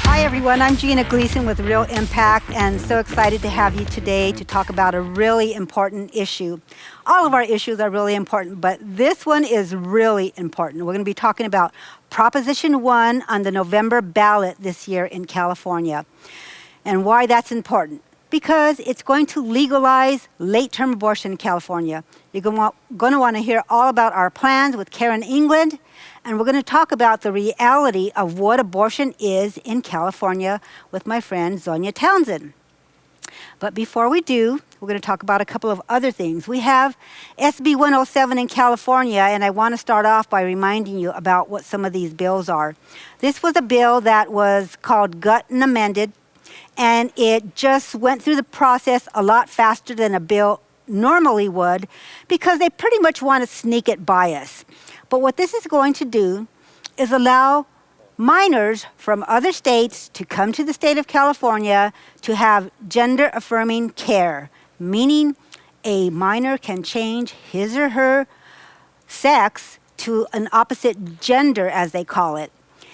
Hi everyone, I'm Gina Gleason with Real Impact, and so excited to have you today to talk about a really important issue. All of our issues are really important, but this one is really important. We're going to be talking about Proposition 1 on the November ballot this year in California. And why that's important. Because it's going to legalize late-term abortion in California. You're going to want to hear all about our plans with Karen England, and we're going to talk about the reality of what abortion is in California with my friend Zonya Townsend. But before we do, we're going to talk about a couple of other things. We have SB 107 in California, and I want to start off by reminding you about what some of these bills are. This was a bill that was called Gut and Amended, and it just went through the process a lot faster than a bill normally would because they pretty much want to sneak it by us. But what this is going to do is allow minors from other states to come to the state of California to have gender-affirming care, meaning a minor can change his or her sex to an opposite gender, as they call it.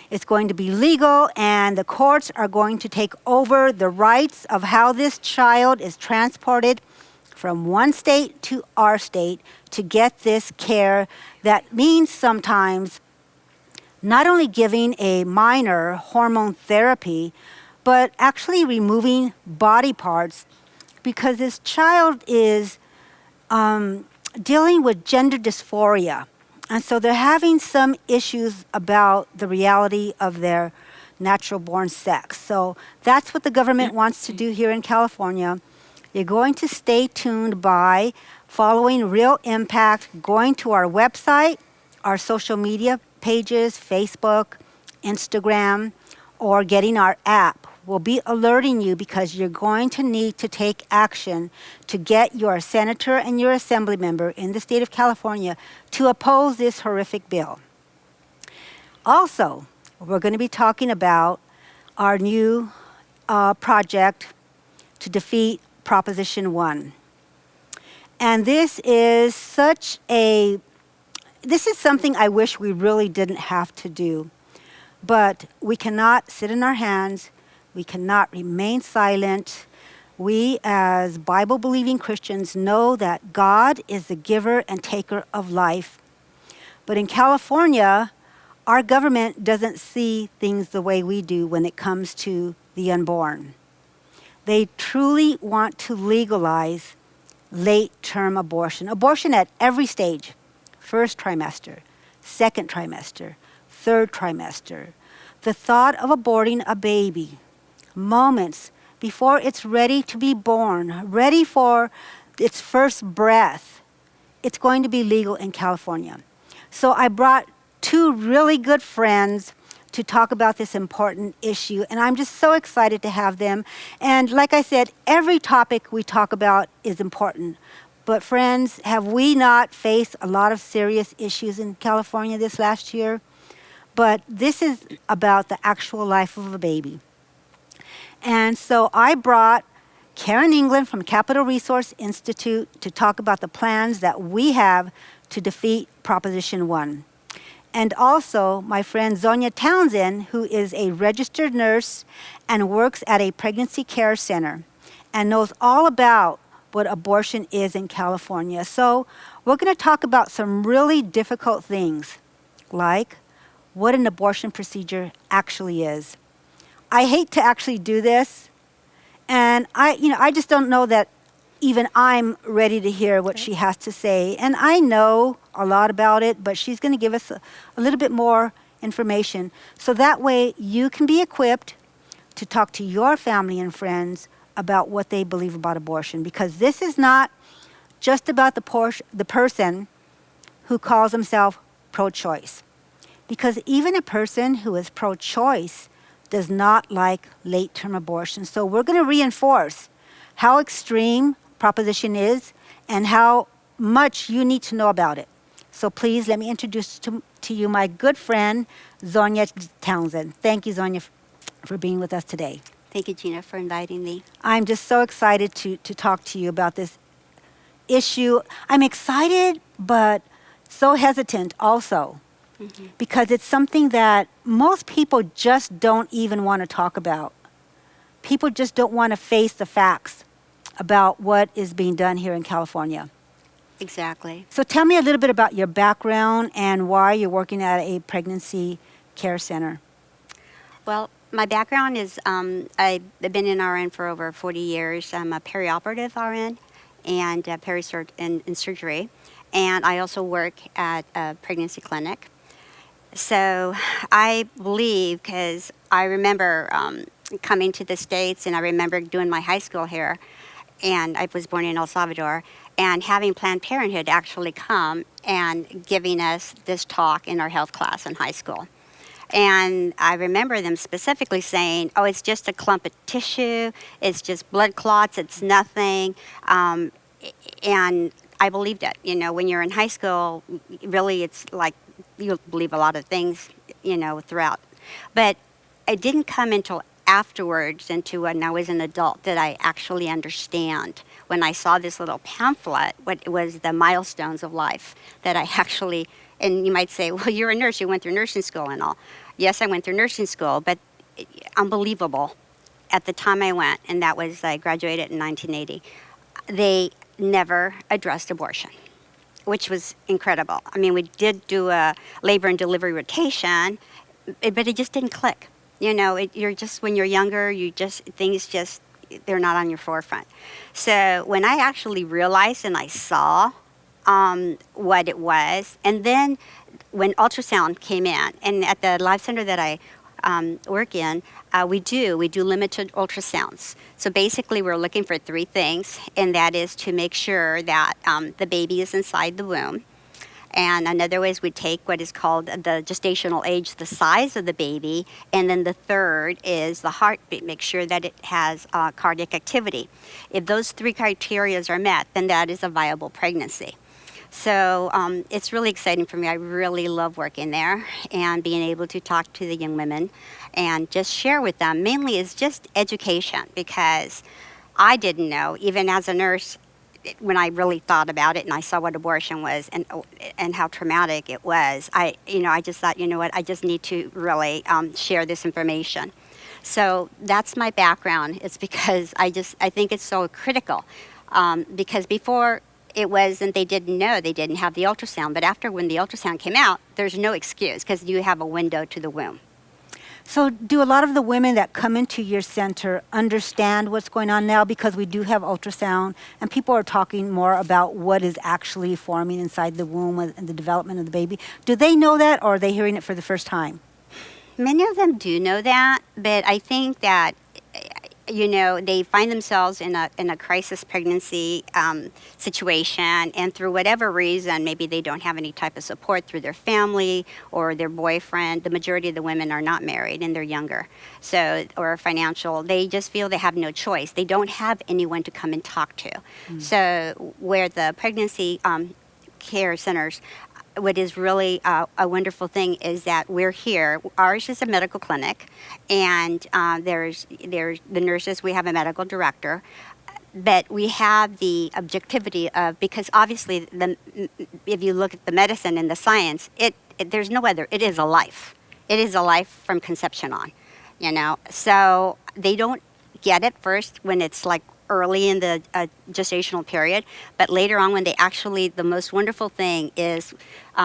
It's going to be legal, and the courts are going to take over the rights of how this child is transported from one state to our state to get this care that means sometimes not only giving a minor hormone therapy, but actually removing body parts because this child is dealing with gender dysphoria. And so they're having some issues about the reality of their natural-born sex. So that's what the government wants to do here in California. You're going to stay tuned by following Real Impact, going to our website, our social media pages, Facebook, Instagram, or getting our app. We'll be alerting you because you're going to need to take action to get your senator and your assembly member in the state of California to oppose this horrific bill. Also, we're going to be talking about our new project to defeat Proposition 1. And this is something I wish we really didn't have to do. But we cannot sit in our hands. We cannot remain silent. We, as Bible-believing Christians, know that God is the giver and taker of life. But in California, our government doesn't see things the way we do when it comes to the unborn. They truly want to legalize late-term abortion. Abortion at every stage. First trimester, second trimester, third trimester. The thought of aborting a baby moments before it's ready to be born, ready for its first breath, it's going to be legal in California. So I brought two really good friends to talk about this important issue, and I'm just so excited to have them. And like I said, every topic we talk about is important. But friends, have we not faced a lot of serious issues in California this last year? But this is about the actual life of a baby. And so I brought Karen England from Capital Resource Institute to talk about the plans that we have to defeat Proposition 1. And also my friend Zonya Townsend, who is a registered nurse and works at a pregnancy care center and knows all about what abortion is in California. So we're going to talk about some really difficult things, like what an abortion procedure actually is. I hate to actually do this, and I just don't know that even I'm ready to hear what she has to say. And I know a lot about it, but she's going to give us a little bit more information. So that way you can be equipped to talk to your family and friends about what they believe about abortion. Because this is not just about the person who calls himself pro-choice. Because even a person who is pro-choice does not like late-term abortion. So we're going to reinforce how extreme Proposition is and how much you need to know about it. So please let me introduce to you my good friend, Zonya Townsend. Thank you, Zonya, for being with us today. Thank you, Gina, for inviting me. I'm just so excited to talk to you about this issue. I'm excited, but so hesitant also because it's something that most people just don't even want to talk about. People just don't want to face the facts about what is being done here in California. Exactly. So tell me a little bit about your background and why you're working at a pregnancy care center. Well, my background is I've been in RN for over 40 years. I'm a perioperative RN and in surgery. And I also work at a pregnancy clinic. So I believe, because I remember coming to the States, and I remember doing my high school here, and I was born in El Salvador, and having Planned Parenthood actually come and giving us this talk in our health class in high school. And I remember them specifically saying, oh, it's just a clump of tissue, it's just blood clots, it's nothing. And I believed it. You know, when you're in high school, really it's like you believe a lot of things, you know, throughout. But it didn't come until afterwards, into when I was an adult, that I actually understand. When I saw this little pamphlet, what it was, the milestones of life, that I actually, and you might say, well, you're a nurse, you went through nursing school and all. Yes, I went through nursing school, but unbelievable. At the time I went, and that was, I graduated in 1980, they never addressed abortion, which was incredible. I mean, we did do a labor and delivery rotation, but it just didn't click. You know, you're just, when you're younger, things just, they're not on your forefront. So when I actually realized and I saw what it was, and then when ultrasound came in, and at the live center that I work in, we do limited ultrasounds. So basically we're looking for three things, and that is to make sure that the baby is inside the womb. And another way is we take what is called the gestational age, the size of the baby, and then the third is the heartbeat, make sure that it has cardiac activity. If those three criteria are met, then that is a viable pregnancy. So it's really exciting for me. I really love working there and being able to talk to the young women and just share with them. Mainly is just education, because I didn't know, even as a nurse, when I really thought about it and I saw what abortion was and how traumatic it was, I just thought, you know what, I just need to really share this information. So that's my background. It's because I think it's so critical, because before it wasn't, they didn't know, they didn't have the ultrasound, but after, when the ultrasound came out, there's no excuse, because you have a window to the womb. So do a lot of the women that come into your center understand what's going on now, because we do have ultrasound and people are talking more about what is actually forming inside the womb and the development of the baby? Do they know that, or are they hearing it for the first time? Many of them do know that, but I think that, you know, they find themselves in a crisis pregnancy situation, and through whatever reason, maybe they don't have any type of support through their family or their boyfriend. The majority of the women are not married and they're younger, so, or financial. They just feel they have no choice. They don't have anyone to come and talk to. So where the pregnancy care centers, what is really a wonderful thing is that we're here. Ours is a medical clinic, and there's the nurses. We have a medical director, but we have the objectivity of, because obviously if you look at the medicine and the science, there's no other. It is a life. It is a life from conception on, you know. So they don't get it first when it's like early in the gestational period, but later on, when they actually, the most wonderful thing is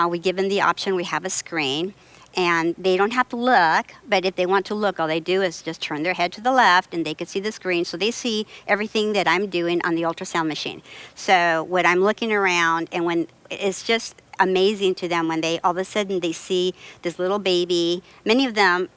we give them the option. We have a screen, and they don't have to look, but if they want to look, all they do is just turn their head to the left and they can see the screen, so they see everything that I'm doing on the ultrasound machine. So when I'm looking around, and when it's just amazing to them when they all of a sudden they see this little baby. Many of them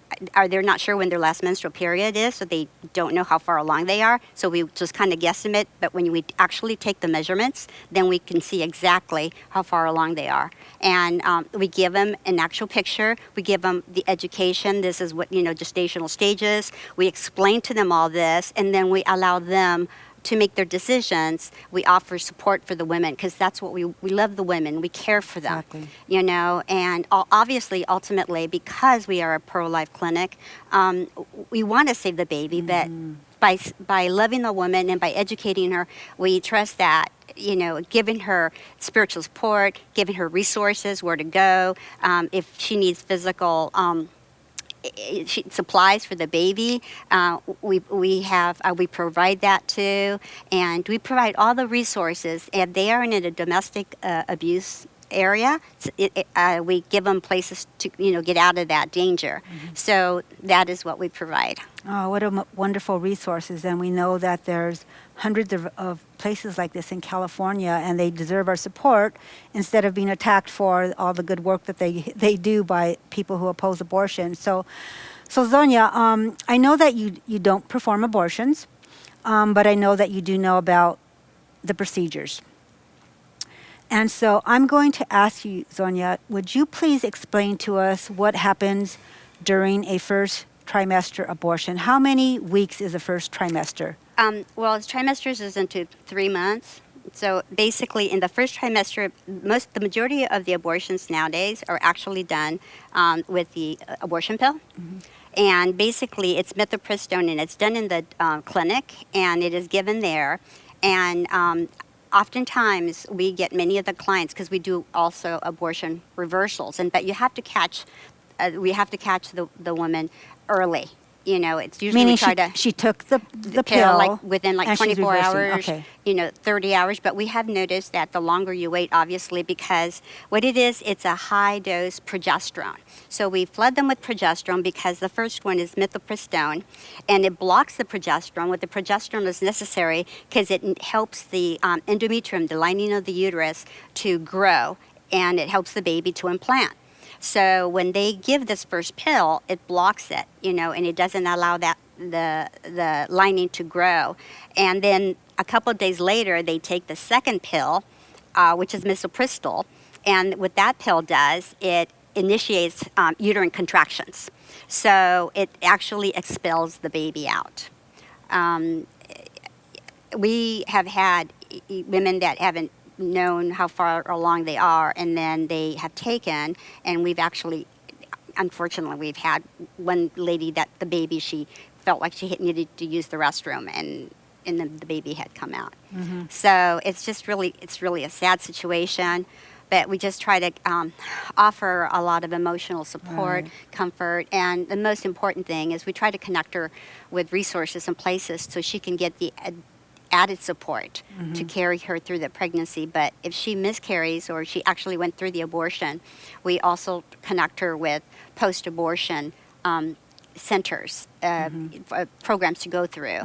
they're not sure when their last menstrual period is, so they don't know how far along they are. So we just kind of guesstimate, but when we actually take the measurements, then we can see exactly how far along they are. And we give them an actual picture. We give them the education. This is what, gestational stages. We explain to them all this, and then we allow them to make their decisions, we offer support for the women because that's what we love the women. We care for them, Exactly. you know, and obviously, ultimately, because we are a pro-life clinic, we want to save the baby, but by loving the woman and by educating her, we trust that, you know, giving her spiritual support, giving her resources, where to go, if she needs physical supplies for the baby, we provide that too, and we provide all the resources. And they are in a domestic abuse area. We give them places to get out of that danger. So that is what we provide. Oh, what wonderful resources. And we know that there's hundreds of places like this in California, and they deserve our support instead of being attacked for all the good work that they do by people who oppose abortion. So Zonya, I know that you don't perform abortions, but I know that you do know about the procedures. And so I'm going to ask you, Zonya, would you please explain to us what happens during a first trimester abortion? How many weeks is the first trimester? Well, trimesters is into 3 months. So basically, in the first trimester, the majority of the abortions nowadays are actually done with the abortion pill. And basically, it's mifepristone, and it's done in the clinic, and it is given there. And oftentimes, we get many of the clients, because we do also abortion reversals, but you have to catch, we have to catch the woman early. You know, it's usually Meaning we try to she took the pill, like within like and she's 24 reversing. hours, Okay. 30 hours. But we have noticed that the longer you wait, obviously, because what it is, it's a high dose progesterone. So we flood them with progesterone because the first one is mifepristone, and it blocks the progesterone. What the progesterone is necessary because it helps the endometrium, the lining of the uterus, to grow, and it helps the baby to implant. So when they give this first pill, it blocks it, and it doesn't allow that the lining to grow. And then a couple of days later, they take the second pill, which is misoprostol. And what that pill does, it initiates uterine contractions. So it actually expels the baby out. We have had women that haven't known how far along they are, and then they have taken, and we've actually, unfortunately, we've had one lady that the baby, she felt like she needed to use the restroom, and then the baby had come out. So it's really a sad situation, but we just try to offer a lot of emotional support, comfort, and the most important thing is we try to connect her with resources and places so she can get the added support to carry her through the pregnancy. But if she miscarries or she actually went through the abortion, we also connect her with post-abortion centers, programs to go through,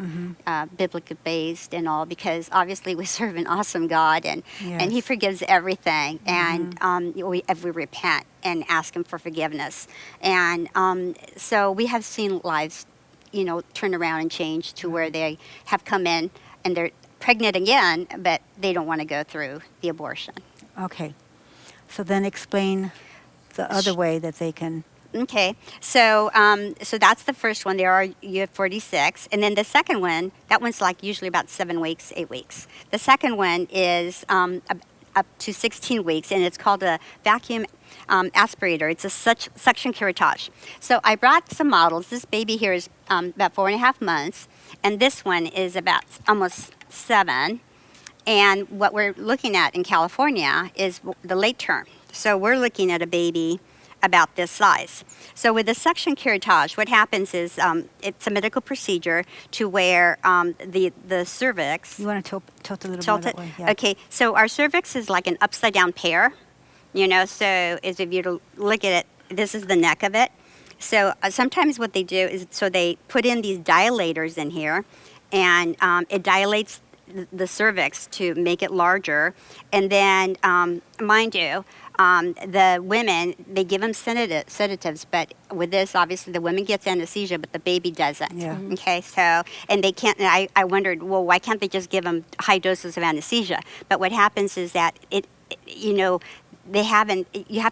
biblically based and all, because obviously we serve an awesome God, and He forgives everything, and we repent and ask Him for forgiveness. And so we have seen lives, turn around and change to where they have come in and they're pregnant again, but they don't want to go through the abortion. Okay. So then explain the other way that they can. Okay. So so that's the first one. You have 46. And then the second one, that one's like usually about 7 weeks, 8 weeks. The second one is up to 16 weeks, and it's called a vacuum aspirator. It's a suction curettage. So I brought some models. This baby here is about 4.5 months, and this one is about almost 7. And what we're looking at in California is the late term. So we're looking at a baby about this size. So with the suction curettage, what happens is it's a medical procedure to where the cervix. You want to tilt a little bit that way? Yeah. Okay, so our cervix is like an upside down pear, so as if you look at it, this is the neck of it. So sometimes what they do is, so they put in these dilators in here, and it dilates the cervix to make it larger. And then, mind you, the women, they give them sedatives, but with this, obviously, the woman gets anesthesia, but the baby doesn't. Yeah. Okay, so, and they can't, and I wondered, well, why can't they just give them high doses of anesthesia? But what happens is that they haven't,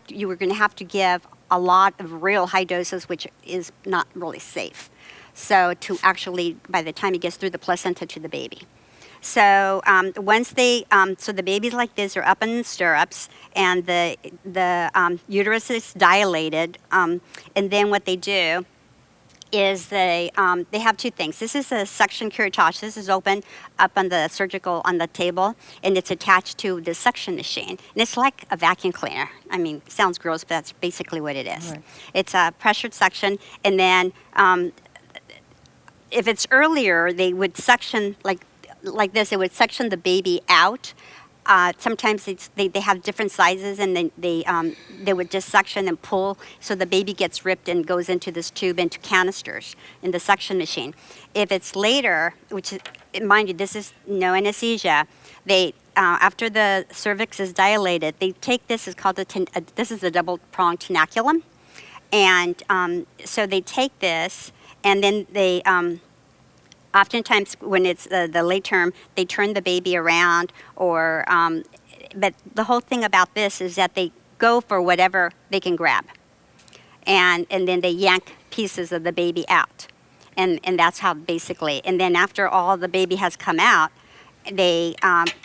you were going to have to give a lot of real high doses, which is not really safe. So to actually, by the time it gets through the placenta to the baby. So once so the babies like this are up in stirrups, and the uterus is dilated, and then what they do is they have two things. This is a suction curettage. This is open up on the table, and it's attached to the suction machine. And it's like a vacuum cleaner. I mean, it sounds gross, but that's basically what it is. Right. It's a pressured suction, and then if it's earlier, they would suction like this. It would suction the baby out. Sometimes they have different sizes, and then they would just suction and pull, so the baby gets ripped and goes into this tube, into canisters in the suction machine. If it's later, which is, mind you, this is no anesthesia, they after the cervix is dilated, they take this, is called this is a double-pronged tenaculum, and so they take this, and then they oftentimes, when it's the late term, they turn the baby around, or but the whole thing about this is that they go for whatever they can grab, and then they yank pieces of the baby out, and that's how basically. And then after all the baby has come out, they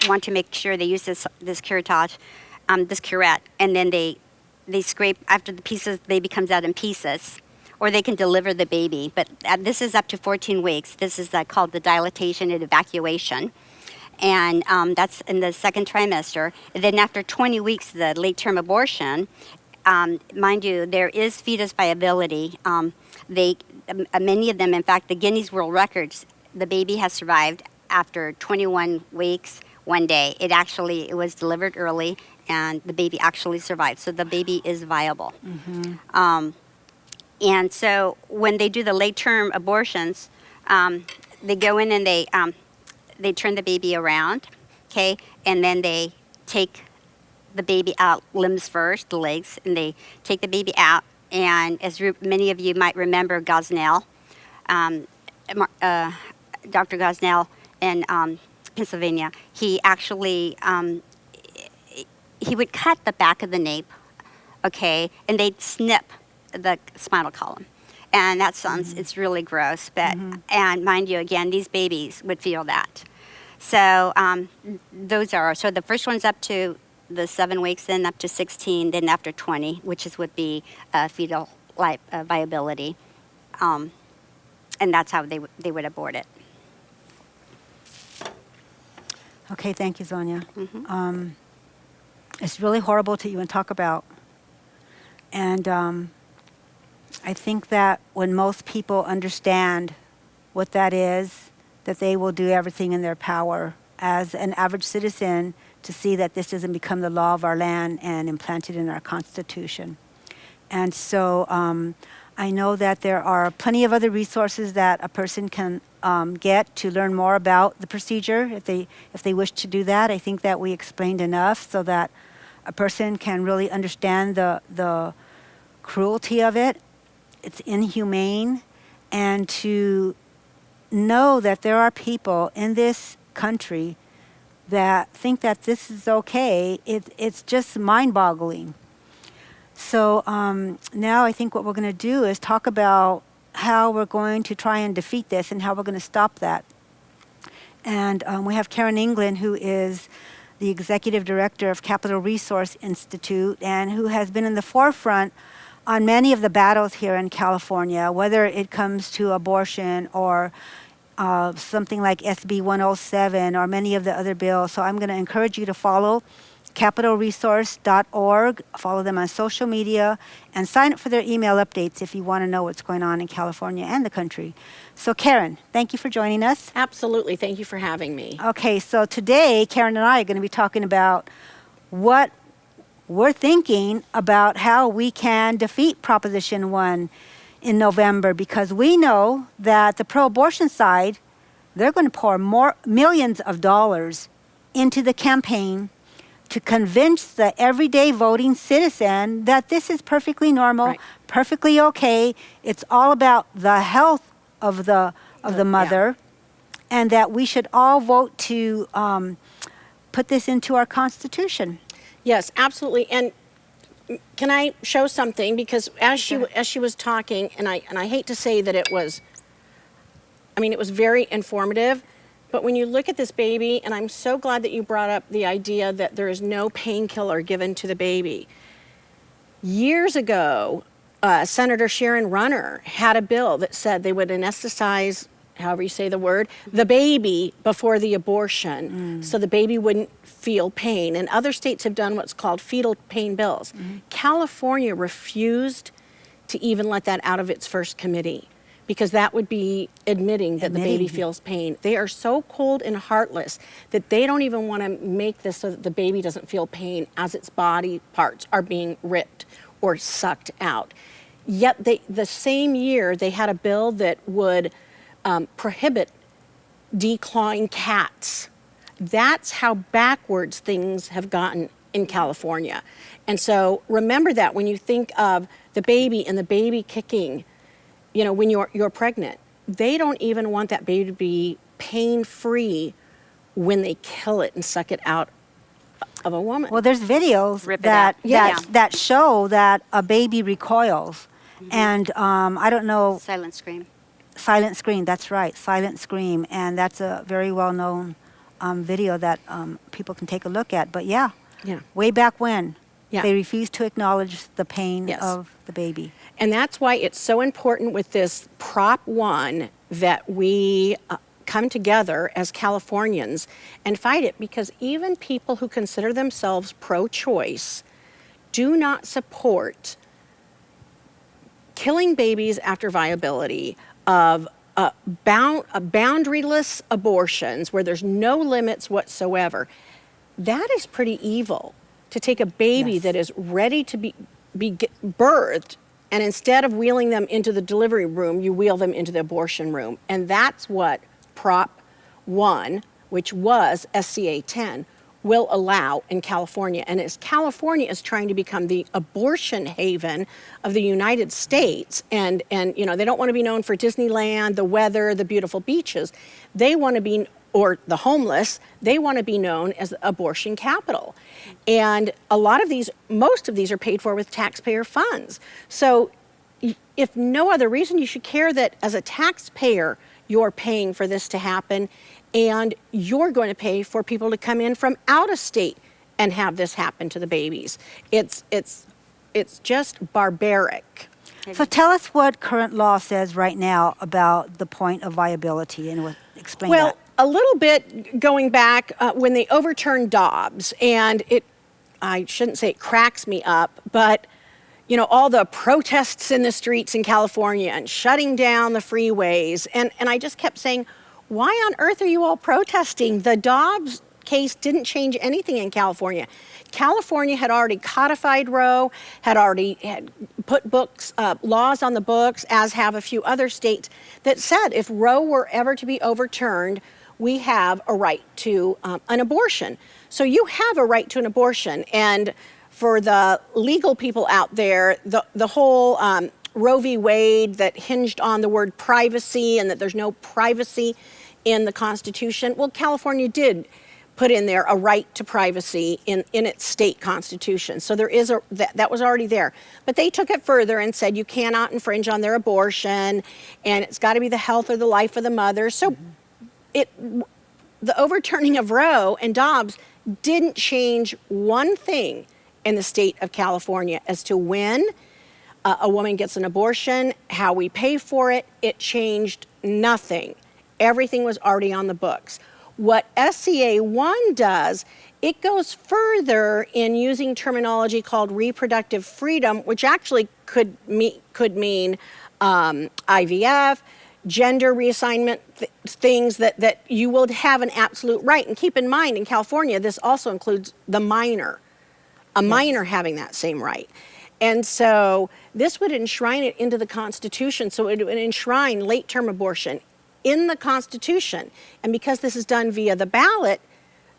want to make sure they use this curettage, this curette, and then they scrape after the baby comes out in pieces. Or they can deliver the baby, but this is up to 14 weeks. This is called the dilatation and evacuation, and that's in the second trimester. And then after 20 weeks, the late-term abortion, mind you, there is fetus viability. Many of them, in fact, the Guinness World Records, the baby has survived after 21 weeks, 1 day. It was delivered early, and the baby actually survived. So the baby is viable. Mm-hmm. And so when they do the late-term abortions, they go in and they turn the baby around, okay, and then they take the baby out, limbs first, the legs, and they take the baby out. And as many of you might remember, Gosnell, Dr. Gosnell in Pennsylvania, he actually he would cut the back of the nape, okay, and they'd snip the spinal column, and that sounds it's really gross, but and mind you, again, these babies would feel that. So so the first one's up to the 7 weeks, then up to 16, then after 20, which would be fetal life viability, and that's how they would abort it. Okay, thank you, Zonya. It's really horrible to even talk about, and I think that when most people understand what that is, that they will do everything in their power as an average citizen to see that this doesn't become the law of our land and implanted in our Constitution. And so I know that there are plenty of other resources that a person can get to learn more about the procedure if they wish to do that. I think that we explained enough so that a person can really understand the cruelty of it. It's inhumane, and to know that there are people in this country that think that this is okay, it's just mind-boggling. So now I think what we're going to do is talk about how we're going to try and defeat this and how we're going to stop that. And we have Karen England, who is the executive director of Capital Resource Institute and who has been in the forefront on many of the battles here in California, whether it comes to abortion or something like SB 107 or many of the other bills. So I'm going to encourage you to follow capitalresource.org, follow them on social media, and sign up for their email updates if you want to know what's going on in California and the country. So Karen, thank you for joining us. Absolutely. Thank you for having me. Okay, so today Karen and I are going to be talking about what we're thinking about how we can defeat Proposition 1 in November, because we know that the pro-abortion side, they're going to pour millions of dollars into the campaign to convince the everyday voting citizen that this is perfectly normal, right, perfectly okay. It's all about the health of the mother, and that we should all vote to put this into our Constitution. Yes, absolutely. And can I show something? Because as she was talking, and I hate to say that it was very informative. But when you look at this baby, and I'm so glad that you brought up the idea that there is no painkiller given to the baby. Years ago, Senator Sharon Runner had a bill that said they would anesthetize, however you say the word, the baby before the abortion, so the baby wouldn't feel pain. And other states have done what's called fetal pain bills. California refused to even let that out of its first committee, because that would be admitting that the baby feels pain. They are so cold and heartless that they don't even want to make this so that the baby doesn't feel pain as its body parts are being ripped or sucked out. Yet the same year they had a bill that would prohibit declawing cats. That's how backwards things have gotten in California. And so remember that when you think of the baby and the baby kicking, you know, when you're pregnant, they don't even want that baby to be pain-free when they kill it and suck it out of a woman. Well, there's videos Rip it that out. Yeah. that show that a baby recoils, and I don't know. Silent scream. Silent scream. That's right, silent scream, and that's a very well-known video that people can take a look at. But yeah, way back when, they refused to acknowledge the pain of the baby. And that's why it's so important with this Prop 1 that we come together as Californians and fight it, because even people who consider themselves pro-choice do not support killing babies after viability, of boundaryless abortions where there's no limits whatsoever. That is pretty evil, to take a baby that is ready to be birthed, and instead of wheeling them into the delivery room, you wheel them into the abortion room. And that's what Prop 1, which was SCA 10, will allow in California. And as California is trying to become the abortion haven of the United States, and you know, they don't want to be known for Disneyland, the weather, the beautiful beaches. They want to be, or the homeless, they want to be known as the abortion capital. And a lot of these, most of these are paid for with taxpayer funds. So if no other reason, you should care that as a taxpayer, you're paying for this to happen, and you're going to pay for people to come in from out of state and have this happen to the babies. It's just barbaric. So tell us what current law says right now about the point of viability, and explain that. A little bit going back when they overturned Dobbs, and I shouldn't say it cracks me up, but you know, all the protests in the streets in California and shutting down the freeways, and I just kept saying, why on earth are you all protesting? The Dobbs case didn't change anything in California. California had already codified Roe, had put laws on the books, as have a few other states, that said if Roe were ever to be overturned, we have a right to an abortion. So you have a right to an abortion. And for the legal people out there, the whole Roe v. Wade that hinged on the word privacy and that there's no privacy in the Constitution, well, California did put in there a right to privacy in its state constitution. So there is that was already there. But they took it further and said you cannot infringe on their abortion, and it's got to be the health or the life of the mother. So the overturning of Roe and Dobbs didn't change one thing in the state of California as to when a woman gets an abortion, how we pay for it. It changed nothing. Everything was already on the books. What SCA 1 does, it goes further in using terminology called reproductive freedom, which actually could mean IVF, gender reassignment, things that you will have an absolute right. And keep in mind, in California, this also includes the minor, a minor having that same right. And so this would enshrine it into the Constitution. So it would enshrine late-term abortion in the Constitution. And because this is done via the ballot,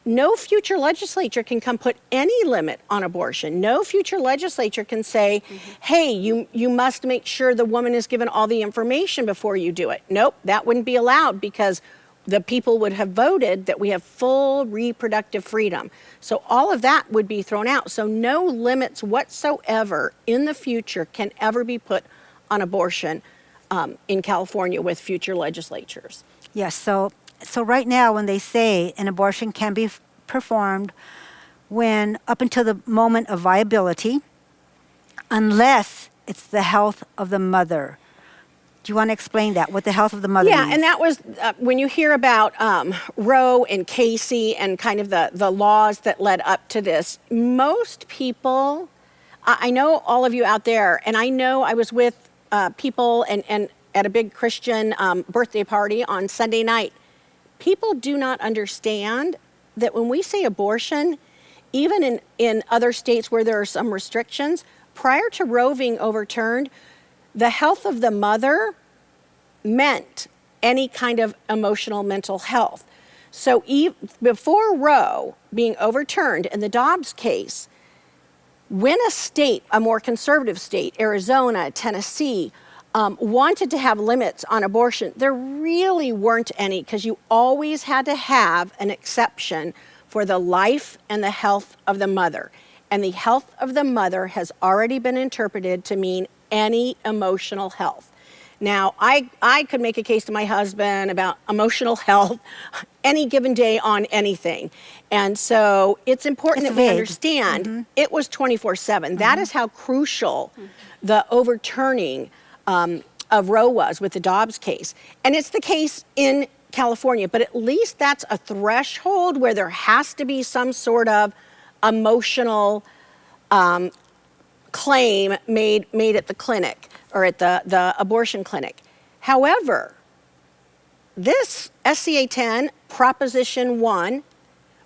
no future legislature can come put any limit on abortion. No future legislature can say, hey, you must make sure the woman is given all the information before you do it. Nope, that wouldn't be allowed, because the people would have voted that we have full reproductive freedom. So all of that would be thrown out. So no limits whatsoever in the future can ever be put on abortion in California with future legislatures. Yes, so So right now, when they say an abortion can be performed when up until the moment of viability, unless it's the health of the mother. Do you want to explain that, what the health of the mother Yeah, means? and that was when you hear about Roe and Casey and kind of the laws that led up to this, most people, I know all of you out there, and I know I was with people and at a big Christian birthday party on Sunday night. People do not understand that when we say abortion, even in other states where there are some restrictions, prior to Roe being overturned, the health of the mother meant any kind of emotional mental health. So before Roe being overturned in the Dobbs case, when a state, a more conservative state, Arizona, Tennessee, wanted to have limits on abortion, there really weren't any, because you always had to have an exception for the life and the health of the mother. And the health of the mother has already been interpreted to mean any emotional health. Now, I could make a case to my husband about emotional health any given day on anything. And so it's important It's that we vague. understand it was 24/7. That is how crucial the overturning of Roe was with the Dobbs case. And it's the case in California, but at least that's a threshold where there has to be some sort of emotional claim made at the clinic or at the abortion clinic. However, this SCA 10, Proposition 1,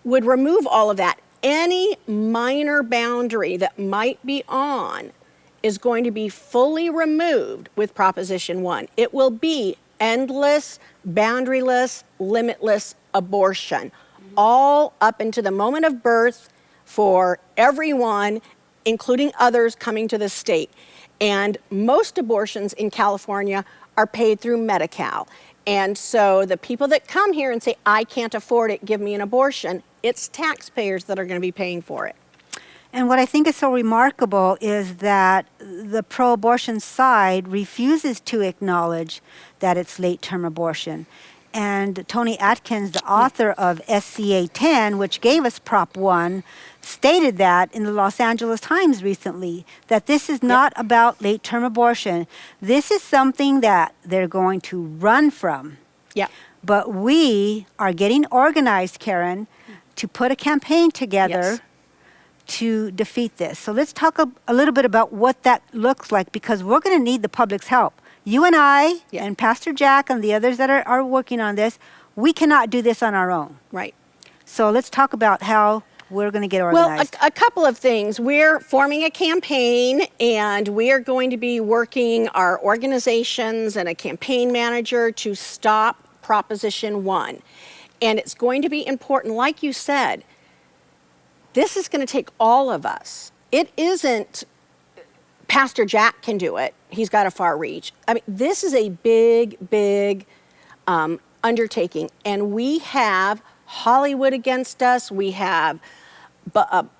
would remove all of that. Any minor boundary that might be on is going to be fully removed with Proposition 1. It will be endless, boundaryless, limitless abortion, all up into the moment of birth for everyone, including others coming to the state. And most abortions in California are paid through Medi-Cal. And so the people that come here and say, I can't afford it, give me an abortion, it's taxpayers that are going to be paying for it. And what I think is so remarkable is that the pro-abortion side refuses to acknowledge that it's late-term abortion. And Tony Atkins, the author of SCA 10, which gave us Prop 1, stated that in the Los Angeles Times recently, that this is not about late-term abortion. This is something that they're going to run from. Yeah. But we are getting organized, Karen, to put a campaign together Yes. to defeat this. So let's talk a little bit about what that looks like, because we're going to need the public's help. You and I and Pastor Jack and the others that are working on this, we cannot do this on our own. Right. So let's talk about how we're going to get organized. Well, a couple of things. We're forming a campaign, and we are going to be working our organizations and a campaign manager to stop Proposition 1. And it's going to be important, like you said, this is going to take all of us. It isn't Pastor Jack can do it. He's got a far reach. I mean, this is a big, big undertaking. And we have Hollywood against us. We have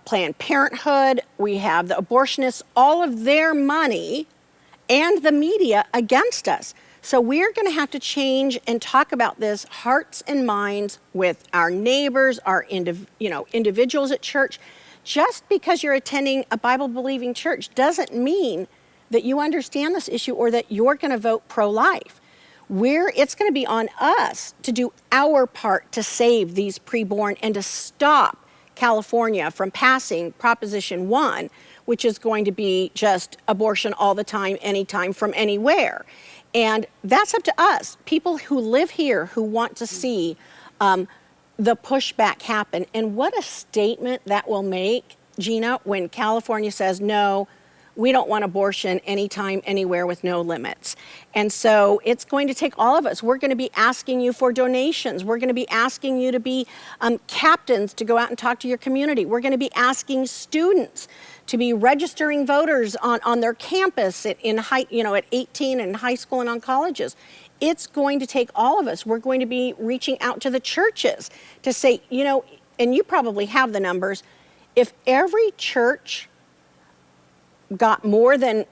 Planned Parenthood. We have the abortionists, all of their money and the media against us. So we're going to have to change and talk about this hearts and minds with our neighbors, our individuals at church. Just because you're attending a Bible-believing church doesn't mean that you understand this issue or that you're going to vote pro-life. It's going to be on us to do our part to save these preborn and to stop California from passing Proposition 1, which is going to be just abortion all the time, anytime, from anywhere. And that's up to us, people who live here who want to see the pushback happen. And what a statement that will make, Gina, when California says, no, we don't want abortion anytime, anywhere with no limits. And so it's going to take all of us. We're going to be asking you for donations. We're going to be asking you to be captains to go out and talk to your community. We're going to be asking students to be registering voters on their campus at 18 and in high school and on colleges. It's going to take all of us. We're going to be reaching out to the churches to say, and you probably have the numbers, if every church got more than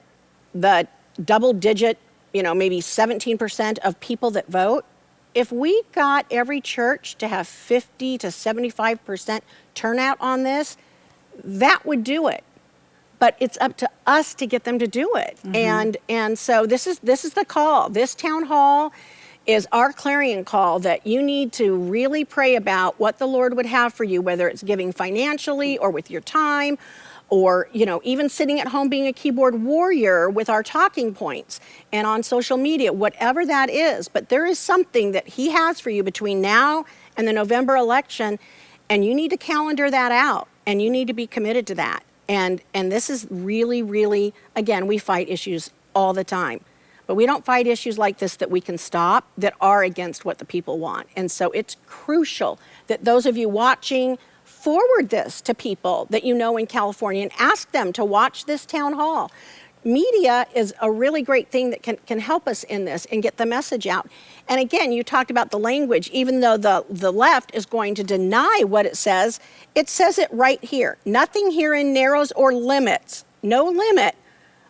the double digit, maybe 17% of people that vote, if we got every church to have 50 to 75% turnout on this, that would do it. But it's up to us to get them to do it. And so this is the call. This town hall is our clarion call that you need to really pray about what the Lord would have for you, whether it's giving financially or with your time, or even sitting at home being a keyboard warrior with our talking points and on social media, whatever that is. But there is something that he has for you between now and the November election, and you need to calendar that out, and you need to be committed to that. And this is really, really, again, we fight issues all the time. But we don't fight issues like this that we can stop, that are against what the people want. And so it's crucial that those of you watching forward this to people that you know in California and ask them to watch this town hall. Media is a really great thing that can help us in this and get the message out. And again, you talked about the language. Even though the left is going to deny what it says it right here. Nothing herein narrows or limits, no limit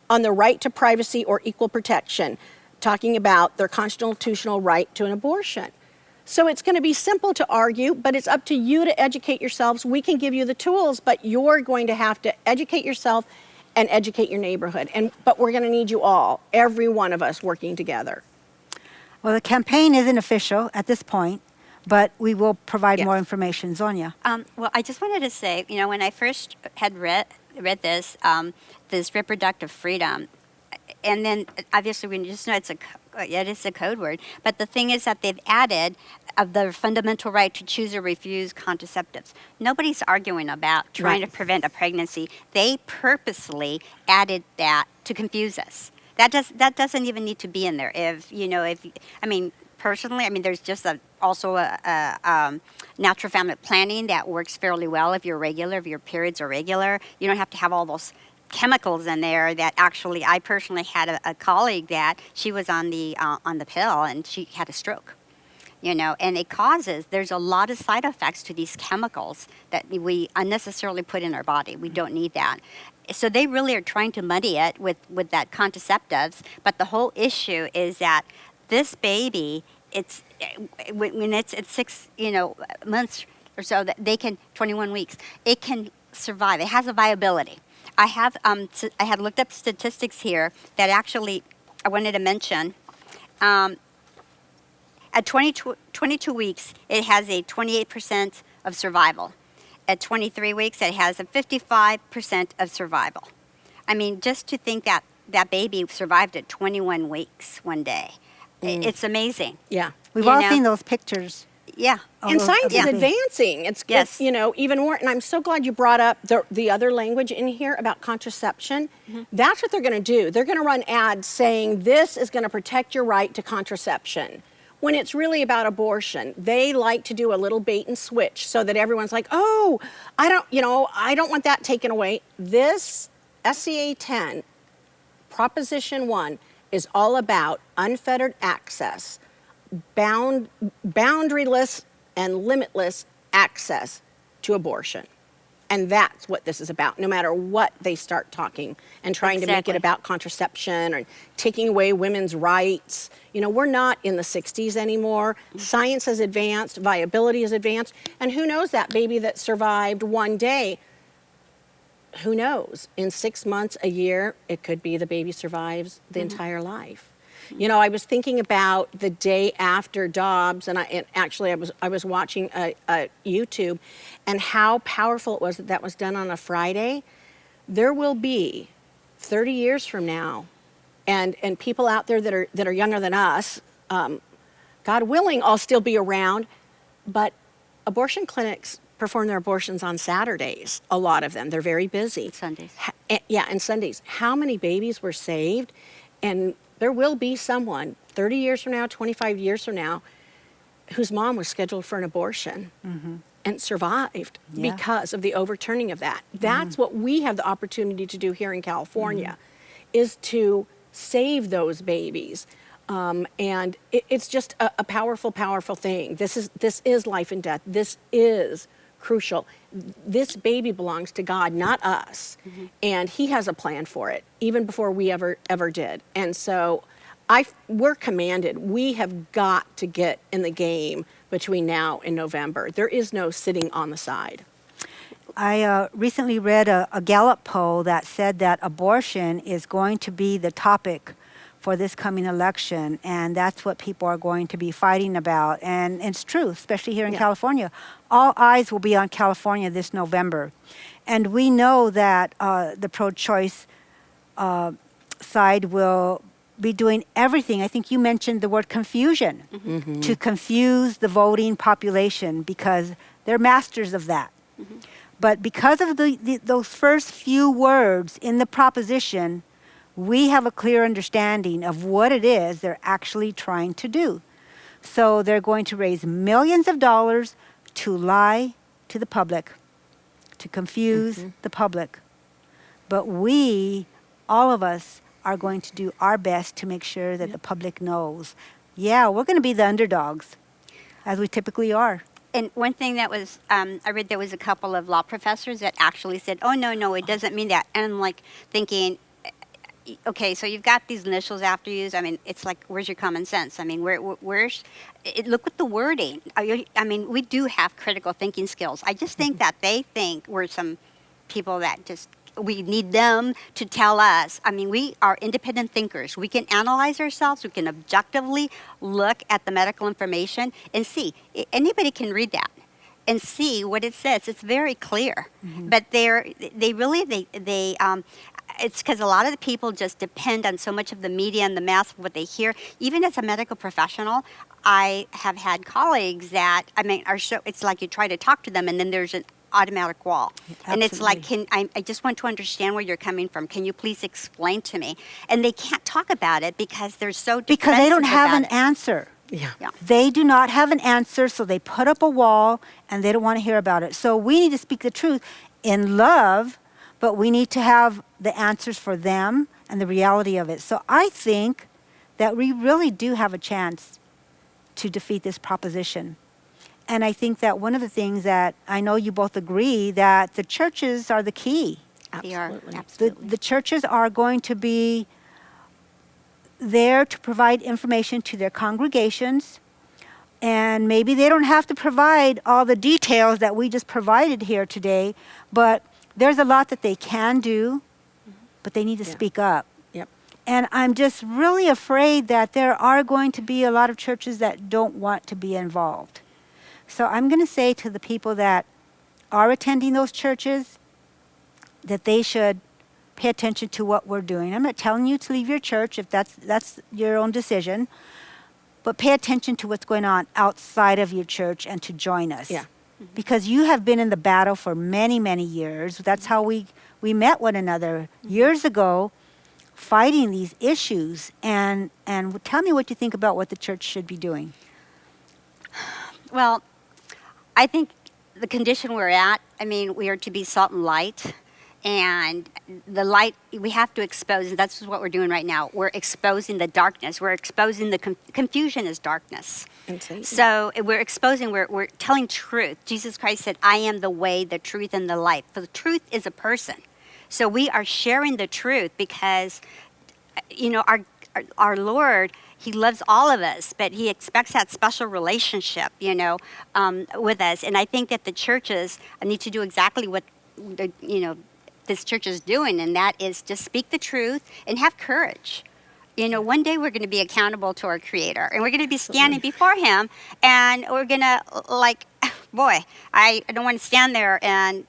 on the right to privacy or equal protection, talking about their constitutional right to an abortion. So it's going to be simple to argue, but it's up to you to educate yourselves. We can give you the tools, but you're going to have to educate yourself and educate your neighborhood. But we're going to need you all, every one of us, working together. Well, the campaign isn't official at this point, but we will provide Yes. more information. Zonya. Well, I just wanted to say, when I first had read this, this reproductive freedom, and then obviously we just know it is a code word, but the thing is that they've added of the fundamental right to choose or refuse contraceptives. Nobody's arguing about trying Right. to prevent a pregnancy. They purposely added that to confuse us. That doesn't even need to be in there. Personally, there's just also a natural family planning that works fairly well if you're regular, if your periods are regular. You don't have to have all those chemicals in there that actually, I personally had a colleague that she was on the pill and she had a stroke. And there's a lot of side effects to these chemicals that we unnecessarily put in our body. We don't need that. So they really are trying to muddy it with that contraceptives. But the whole issue is that this baby, when it's 6 months or so, that they can 21 weeks, it can survive. It has a viability. I had looked up statistics here that actually I wanted to mention. At 22 weeks, it has a 28% of survival. At 23 weeks, it has a 55% of survival. Just to think that that baby survived at 21 weeks one day. It's amazing. Yeah. We've all seen those pictures. Yeah. And science is yeah. advancing. It's even more. And I'm so glad you brought up the other language in here about contraception. That's what they're going to do. They're going to run ads saying this is going to protect your right to contraception, when it's really about abortion. They like to do a little bait and switch so that everyone's like, oh, I don't want that taken away. This SCA 10, Proposition 1, is all about unfettered access, boundaryless and limitless access to abortion. And that's what this is about, no matter what they start talking and trying to make it about contraception or taking away women's rights. We're not in the 60s anymore. Science has advanced, viability has advanced, and who knows, that baby that survived one day, who knows? In 6 months, a year, it could be the baby survives the entire life. I was thinking about the day after Dobbs, and I was watching a YouTube, and how powerful it was that was done on a Friday. There will be 30 years from now, and people out there that are younger than us, God willing, I'll still be around, but abortion clinics perform their abortions on Saturdays. A lot of them, they're very busy. Sundays. And Sundays. How many babies were saved? And there will be someone 30 years from now, 25 years from now, whose mom was scheduled for an abortion and survived because of the overturning of that. That's what we have the opportunity to do here in California, is to save those babies. And it's just a powerful, powerful thing. This is life and death. This is crucial. This baby belongs to God, not us. And he has a plan for it, even before we ever did. And so we're commanded. We have got to get in the game between now and November. There is no sitting on the side. I recently read a Gallup poll that said that abortion is going to be the topic for this coming election, and that's what people are going to be fighting about. And it's true, especially here in California. All eyes will be on California this November. And we know that the pro-choice side will be doing everything. I think you mentioned the word confusion, to confuse the voting population, because they're masters of that. But because of those first few words in the proposition, we have a clear understanding of what it is they're actually trying to do. So they're going to raise millions of dollars to lie to the public, to confuse the public. But we, all of us, are going to do our best to make sure that the public knows, yeah, we're going to be the underdogs, as we typically are. And one thing that was, I read there was a couple of law professors that actually said, oh, no, it doesn't mean that. And I'm like thinking, okay, so you've got these initials after you. I mean, it's like, where's your common sense? I mean, where's, look at the wording. I mean, we do have critical thinking skills. I just think that they think we're some people that just, we need them to tell us. I mean, we are independent thinkers. We can analyze ourselves. We can objectively look at the medical information and see. Anybody can read that and see what it says. It's very clear. But it's because a lot of the people just depend on so much of the media and the mass of what they hear. Even as a medical professional, I have had colleagues that, I mean, are so, it's like you try to talk to them and then there's an automatic wall. Absolutely. And it's like, I just want to understand where you're coming from. Can you please explain to me? And they can't talk about it because they're so defensive Because they don't have an about it. answer. Yeah. They do not have an answer, so they put up a wall and they don't want to hear about it. So we need to speak the truth in love, but we need to have the answers for them and the reality of it. So I think that we really do have a chance to defeat this proposition. And I think that one of the things that I know you both agree that the churches are the key. They are, Absolutely. absolutely. The churches are going to be there to provide information to their congregations, and maybe they don't have to provide all the details that we just provided here today, but there's a lot that they can do, but they need to speak up. Yep. And I'm just really afraid that there are going to be a lot of churches that don't want to be involved. So I'm going to say to the people that are attending those churches that they should pay attention to what we're doing. I'm not telling you to leave your church if that's your own decision, but pay attention to what's going on outside of your church and to join us. Yeah. Because you have been in the battle for many, many years. That's how we met one another years ago, fighting these issues. And tell me what you think about what the church should be doing. Well, I think the condition we're at, I mean, we are to be salt and light. And the light, we have to expose, and that's what we're doing right now. We're exposing the darkness. We're exposing the confusion is darkness. And Satan. So we're exposing, we're telling truth. Jesus Christ said, I am the way, the truth, and the life. For the truth is a person. So we are sharing the truth because, you know, our Lord, He loves all of us, but He expects that special relationship, you know, with us. And I think that the churches need to do exactly what, this church is doing, and that is just speak the truth and have courage. You know, one day we're going to be accountable to our Creator, and we're going to be standing before Him, and we're going to, like, boy, I don't want to stand there and,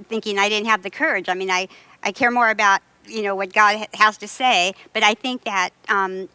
thinking I didn't have the courage. I mean, I care more about, what God has to say, but I think that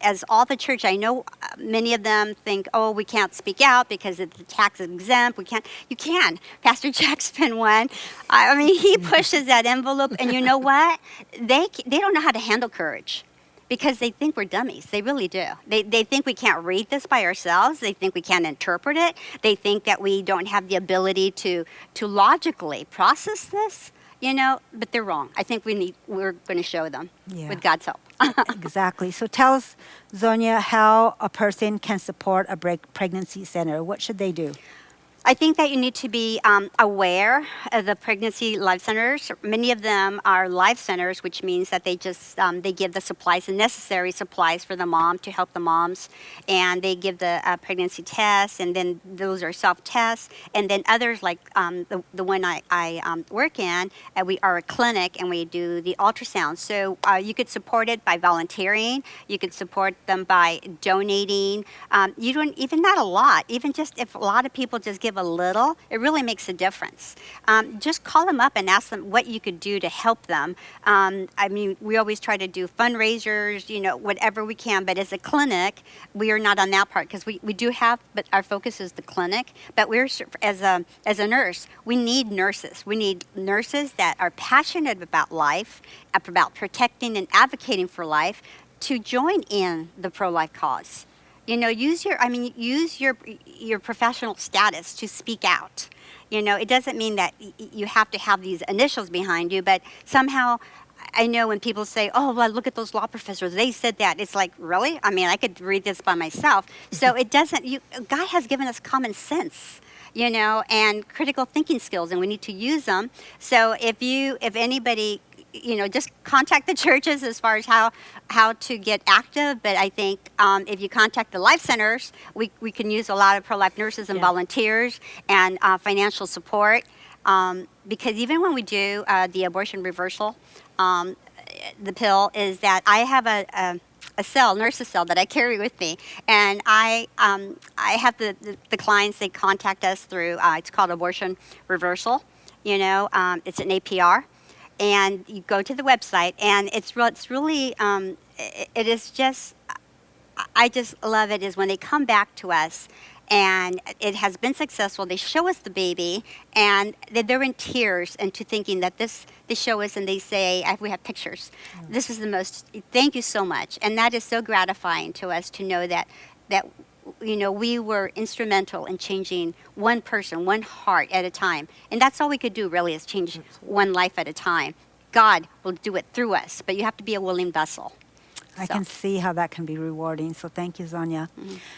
as all the church, I know many of them think, oh, we can't speak out because it's tax exempt. You can. Pastor Jack's been one. I mean, he pushes that envelope, and you know what? They don't know how to handle courage because they think we're dummies. They really do. They think we can't read this by ourselves. They think we can't interpret it. They think that we don't have the ability to logically process this. But they're wrong. I think we're going to show them with God's help. Exactly. So tell us, Zonya, how a person can support a pregnancy center. What should they do? I think that you need to be aware of the pregnancy life centers. Many of them are life centers, which means that they just they give the supplies, the necessary supplies for the mom to help the moms, and they give the pregnancy tests, and then those are self-tests, and then others like the one I work in, we are a clinic and we do the ultrasound. So you could support it by volunteering. You could support them by donating. You don't even not a lot, even just if a lot of people just give a little, it really makes a difference. Just call them up and ask them what you could do to help them. I mean, we always try to do fundraisers, you know, whatever we can, but as a clinic, we are not on that part because we do have, but our focus is the clinic. But we're, as a nurse, we need nurses. We need nurses that are passionate about life, about protecting and advocating for life, to join in the pro-life cause. You know, use your professional status to speak out. You know, it doesn't mean that you have to have these initials behind you, but somehow I know when people say, oh, well, look at those law professors, they said that. It's like, really? I mean, I could read this by myself. So it doesn't, God has given us common sense, you know, and critical thinking skills, and we need to use them. So if anybody, you know, just contact the churches as far as how to get active. But I think if you contact the life centers, we can use a lot of pro-life nurses and volunteers and financial support. Because even when we do the abortion reversal, the pill is that I have a cell, nurse's cell that I carry with me, and I have the clients, they contact us through, it's called abortion reversal, you know, it's an APR. And you go to the website, and it's really, it is just, I just love it is when they come back to us and it has been successful. They show us the baby, and they're in tears into thinking that they show us and they say, we have pictures. This is the most, thank you so much. And that is so gratifying to us to know that you know, we were instrumental in changing one person, one heart at a time. And that's all we could do really is change one life at a time. God will do it through us, but you have to be a willing vessel. I can see how that can be rewarding. So thank you, Zonya.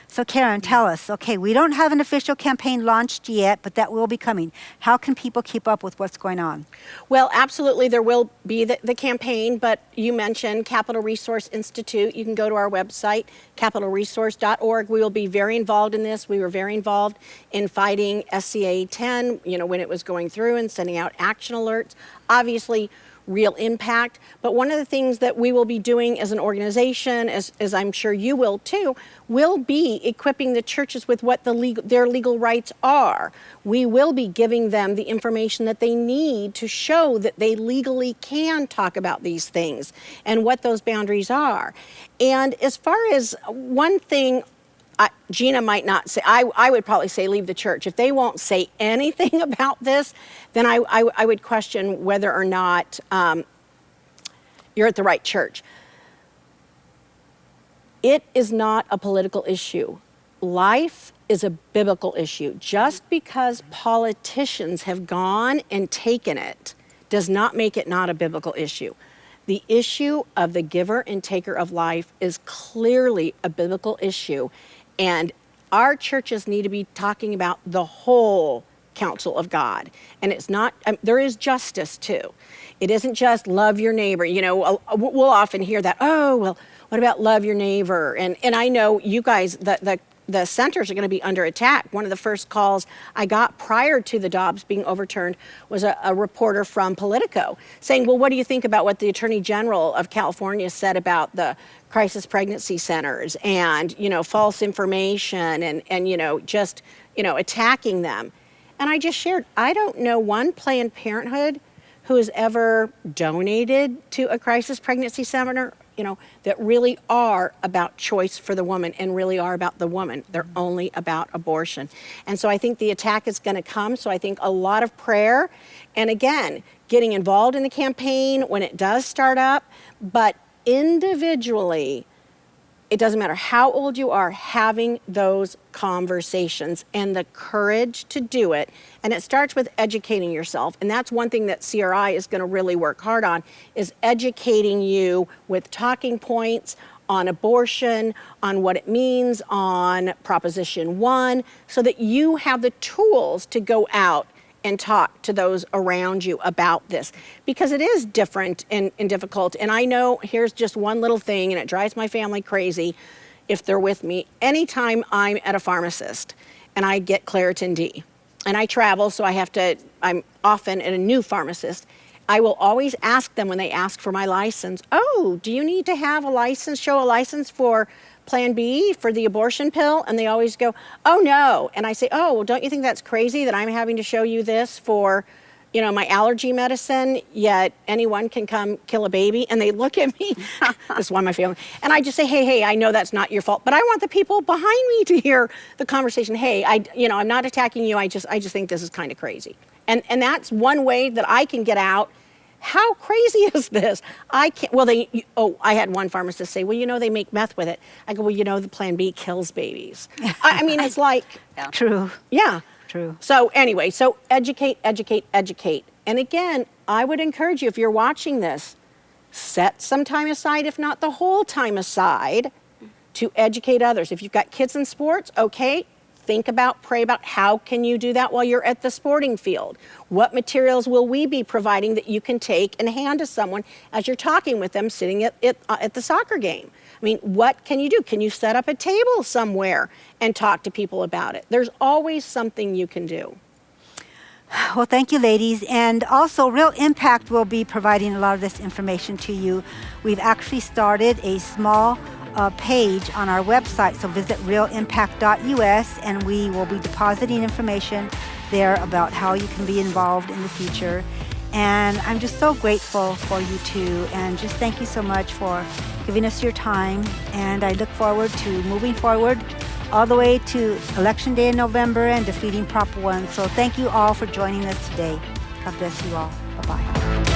So Karen, tell us, okay, we don't have an official campaign launched yet, but that will be coming. How can people keep up with what's going on? Well, absolutely, there will be the campaign, but you mentioned Capital Resource Institute. You can go to our website, capitalresource.org. We will be very involved in this. We were very involved in fighting SCA 10, you know, when it was going through and sending out action alerts. Obviously, real impact. But one of the things that we will be doing as an organization, as I'm sure you will too, will be equipping the churches with what their legal rights are. We will be giving them the information that they need to show that they legally can talk about these things and what those boundaries are. And as far as one thing, Gina might not say, I would probably say leave the church. If they won't say anything about this, then I would question whether or not you're at the right church. It is not a political issue. Life is a biblical issue. Just because politicians have gone and taken it does not make it not a biblical issue. The issue of the giver and taker of life is clearly a biblical issue. And our churches need to be talking about the whole counsel of God. And it's not, there is justice too. It isn't just love your neighbor. You know, we'll often hear that, oh, well, what about love your neighbor? And I know you guys, the centers are going to be under attack. One of the first calls I got prior to the Dobbs being overturned was a reporter from Politico saying, well, what do you think about what the Attorney General of California said about the crisis pregnancy centers and, you know, false information and you know, just, you know, attacking them. And I just shared, I don't know one Planned Parenthood who has ever donated to a crisis pregnancy center, you know, that really are about choice for the woman and really are about the woman. They're only about abortion. And so I think the attack is going to come. So I think a lot of prayer and again, getting involved in the campaign when it does start up, but individually, it doesn't matter how old you are, having those conversations and the courage to do it. And it starts with educating yourself. And that's one thing that CRI is going to really work hard on, is educating you with talking points on abortion, on what it means, on Proposition 1, so that you have the tools to go out and talk to those around you about this, because it is different and difficult. And I know, here's just one little thing, and it drives my family crazy if they're with me. Anytime I'm at a pharmacist and I get Claritin D, and I travel, so I'm often at a new pharmacist, I will always ask them when they ask for my license, oh, do you need to have a license, show a license for Plan B, for the abortion pill? And they always go, oh no. And I say, oh, well, don't you think that's crazy that I'm having to show you this for, my allergy medicine, yet anyone can come kill a baby? And they look at me, this is why my family, and I just say, hey, I know that's not your fault, but I want the people behind me to hear the conversation. Hey, I'm not attacking you, I just think this is kind of crazy. And that's one way that I can get out. How crazy is this? I had one pharmacist say, well, they make meth with it. I go, well, the Plan B kills babies. I mean, it's like. Yeah. True. Yeah. True. So anyway, so educate. And again, I would encourage you, if you're watching this, set some time aside, if not the whole time aside, to educate others. If you've got kids in sports, okay, pray about how can you do that while you're at the sporting field? What materials will we be providing that you can take and hand to someone as you're talking with them sitting at the soccer game? I mean, what can you do? Can you set up a table somewhere and talk to people about it? There's always something you can do. Well, thank you, ladies. And also, Real Impact will be providing a lot of this information to you. We've actually started a small page on our website, so visit realimpact.us, and we will be depositing information there about how you can be involved in the future. And I'm just so grateful for you two, and just thank you so much for giving us your time. And I look forward to moving forward all the way to Election Day in November and defeating Prop 1. So thank you all for joining us today. God bless you all. Bye-bye.